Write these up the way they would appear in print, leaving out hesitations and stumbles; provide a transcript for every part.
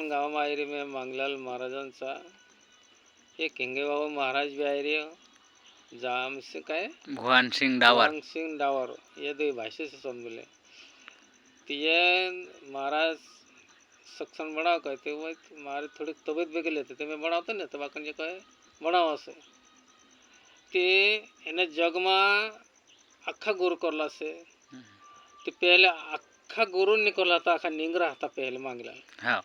आपण गावाમાં આવી રહી મેં માંગલાલ महाराजांचा एक हिंगे बाबा महाराज भी आई रही जाम से काय भगवान सिंह डावर भगवान सिंह डावर ये दो भाषा से सब मिले तो ये महाराज सक्षम बनाव कहते वो मारे थोड़ी तबियत बिगड़ लेते थे मैं बनावते ना तो बाकन जे कहे बनावा से ते એને જગમાં આખા ગુરુ કરલા છે તે પહેલે આખા ગુરુ નીકળલા હતા આખા નીંગરા હતા પહેલે માંગલા हा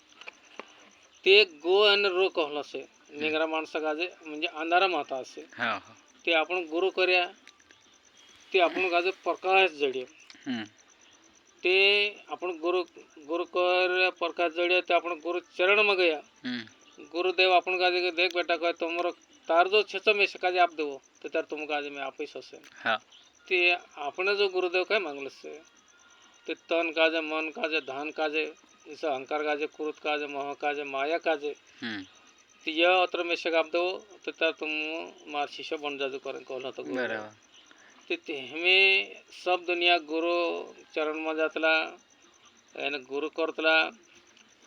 ते गो आणि रो कहला से निंगरा माणसा गाजे म्हणजे अंधारा माता असे हा ते आपण गुरु कर्या ते आपण गाजे प्रकाश जडिय ते आपण गुरु गुरु कर प्रकाश जडिय ते आपण गुरु चरण में गया गुरुदेव आपण गाजे देख बेटा कहे तुमरो तार जो छेचा में सकाजे आप देवो तो तार तुम गाजे में आप ही ससे हा ते आपने जो गुरुदेव काय मांगले से ते तन काजे मन काजे धन काजे इस अहंकार काजे क्रोध काजे मोह काजे माया काजे तो यह अत्र में से आप दो तो तार तुम मार शिष्य बन जाजो करें कहला तो गुरु ते हमें सब दुनिया गुरु चरण में जातला यानी गुरु करतला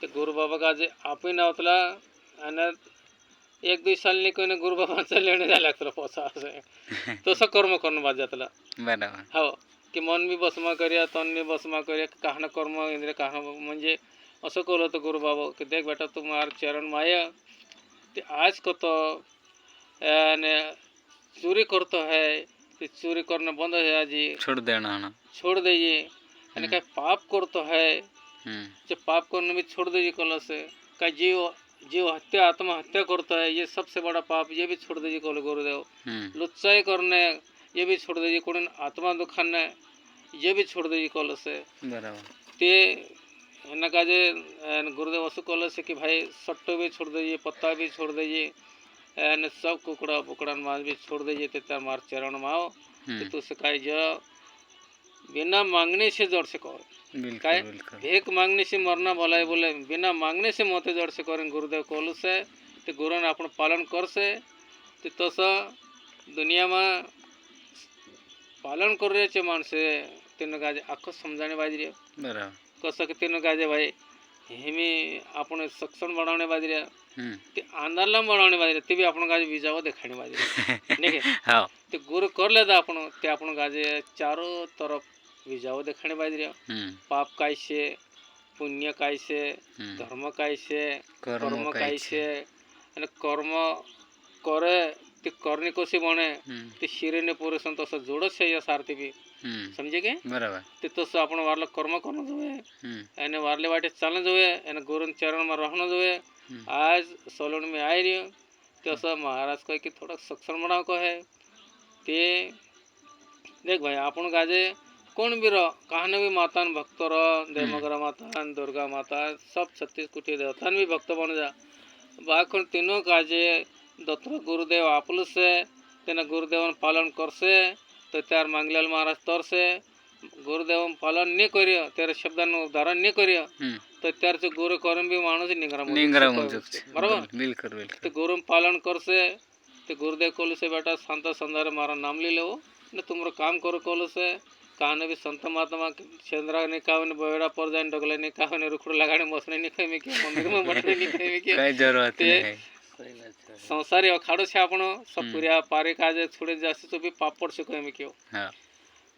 ते गुरु बाबा काजे आप ही नावतला आणि एक दुई साल नहीं कोई गुरु बाबांचा लेणे झाला तर पोसा असे तसं कर्म करणं बाद जातला बरोबर हो की मन मी बसमा करूया तन मी बसमा करूया कहाणं कर्म इंद्रिय कहाणं म्हणजे असं केलं तर गुरु बाबा की देख बेटा तुम्हार चरण माया ते आज को तो चोरी करतो है ते चोरी करना बंद है आज छोड़ देना ना छोड़ दीजिए यानी क्या पाप करतो है जो पाप करने में छोड़ दीजिए कल से क्या जीव जीव हत्या आत्महत्या करता है ये सबसे बड़ा पाप ये भी छोड़ दीजिए कल गुरुदेव लुच्चाई करने ये भी छोड़ दीजिए कोई आत्मा दुखाने ये भी छोड़ दीजिए कल से ते ना काजे गुरुदेव असु कल से कि भाई सट्टो भी छोड़ दीजिए पत्ता भी छोड़ दीजिए एने सब कुकड़ा पुकड़ा मांस भी छोड़ दीजिए ते मार चरण में आओ तो तू सिखाई जो बिना मांगने से जोड़ से कहो काय एक मांगने से मरना भला है बोले बिना मांगने से मोते जोड़ से करें गुरुदेव कोलू से ते गुरु ने अपन पालन कर से ते तस दुनिया में पालन कर रहे चे माणसे तीन गाजे आखो समझाने बाजरी कसं की तीन गाजे भाई हेमी आपण सक्षम बनवणे बाजरी ते अंधारला बनवणे बाजरी ते भी आपण गाजे विजाव देखाणे बाजरी नहीं है ते गुरु कर लेदा आपण ते आपण गाजे चारों तरफ विजाव देखाणे बाजरी पाप कायसे पुण्य कायसे धर्म कायसे कर्म कायसे आणि कर्म करे ते करणे कशी बने ते शिरेने पुरे संत असं जोडच आहे या सारथी बी समजे के बरोबर ते तसं आपण वारलं कर्म करणं जोवे याने वारले वाटे चालणं जोवे याने गुरु चरण में रहणं जोवे आज सोलन में आई रही ते असं महाराज कहे कि थोड़ा सक्षम बनाव को है ते देख भाई आपण गाजे कौन भी रहो कहने भी माता भक्त रहो देवमगरा माता दुर्गा माता सब 36 कोटी देवता भी भक्त बन जा बाखन तीनों काजे दत्त गुरुदेव आपलू से तेना गुरुदेव पालन करसे तो त्यार मांगलाल महाराज तर से गुरुदेव पालन नहीं करियो तेरे शब्दांનું उदाहरण नहीं करियो तो त्यार से गुरु करम भी माणूस निंगरा बराबर बिल्कुल तो गुरु पालन करसे तो गुरुदेव कोलू से बेटा संत संदार मारा नाम ले लो ने तुमरो काम करो कोलू से कहने भी संत महात्मा चंद्रा ने कहा ने बेड़ा पर जाने डगले ने कहा ने रुखड़ लगाने मसने नहीं खाई में के मंदिर में बैठने नहीं खाई में के काय जरूरत नहीं संसारी अखाड़ो से आपण सब पूरा पारे काजे छोड़े जासे तो भी पाप पड़ सके में क्यों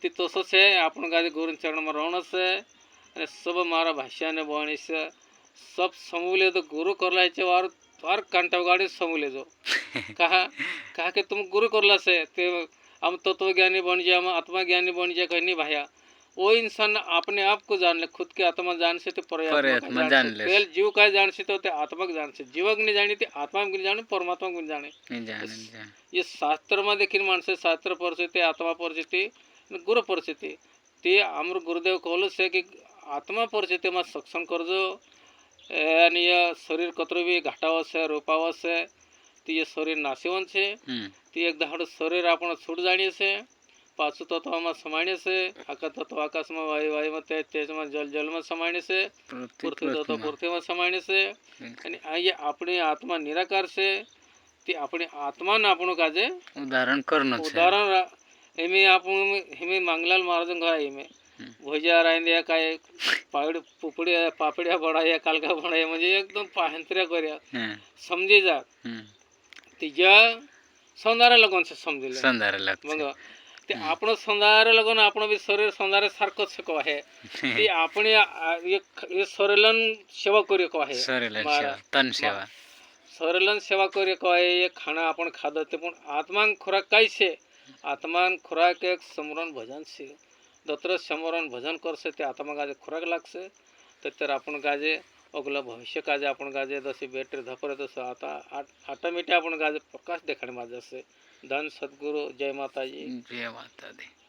ती तसो से आपण गाजे गुरु चरण में रहण से अने सब मारा भाषा ने बणी से सब समूले तो गुरु करला है वार वार कांटा गाड़ी समूले जो कहा कि तुम गुरु करला से ते हम तत्वज्ञानी बन जाए हम आत्मा ज्ञानी बन जाए कहीं नहीं भाया वो इंसान अपने आप को जान ले खुद के आत्मा जान से तो परमात्मा जान ले पहले जीव का जान से तो आत्मा को जान से जीवक नहीं जानी तो आत्मा को नहीं जाने परमात्मा को नहीं जाने ये शास्त्र में देखिए मानसे शास्त्र परिस्थिति आत्मा परिस्थिति गुरु परिस्थिति ते आमर गुरुदेव कहलो से कि आत्मा परिस्थिति में सक्षम कर जो यानी ये शरीर कतरो भी घटाव से रोपाव से तो ये शरीर नाशिवन से तो एक दहाड़ शरीर आपण छूट जानी से पाचू तत्व में समाने से आकाश तत्व आकाश में वायु वायु में तेज तेज में जल जल में समाने से पृथ्वी तत्व पृथ्वी में समाने से ये अपनी आत्मा निराकार से ते अपनी आत्मा ने आपण काजे उदाहरण करना उदाहरण एमे आपण हेमे मांगलाल महाराज का एमे भुजिया रांदिया काय पापड्या बनाया कालका बनाया म्हणजे एकदम पाहंत्र्या कर्या समजी जा तिच्या सौंदर्य लगन से समजिले सुंदर लागते मग ते आपण सौंदर्य लगन आपण बी शरीर सौंदर्य सारखंच को आहे ते आपण ये शरीरन सेवा करू को आहे सेवा तन सेवा शरीरन सेवा करू को आहे ये खाना आपण खाद ते पण आत्मान खुराक काय છે आत्मान खुराक एक समरण भजन છે दत्र समरण भजन करसे ते आत्मा गाजे खुराक लागसे तर आपण गाजे अगला भविष्य काजे आपण गाजे जसे बॅटरी धपरे तसं आता ऑटोमॅटिक आपण गाजे प्रकाश देखाणे माझे असे धन सद्गुरु जय माताजी जय माता दी.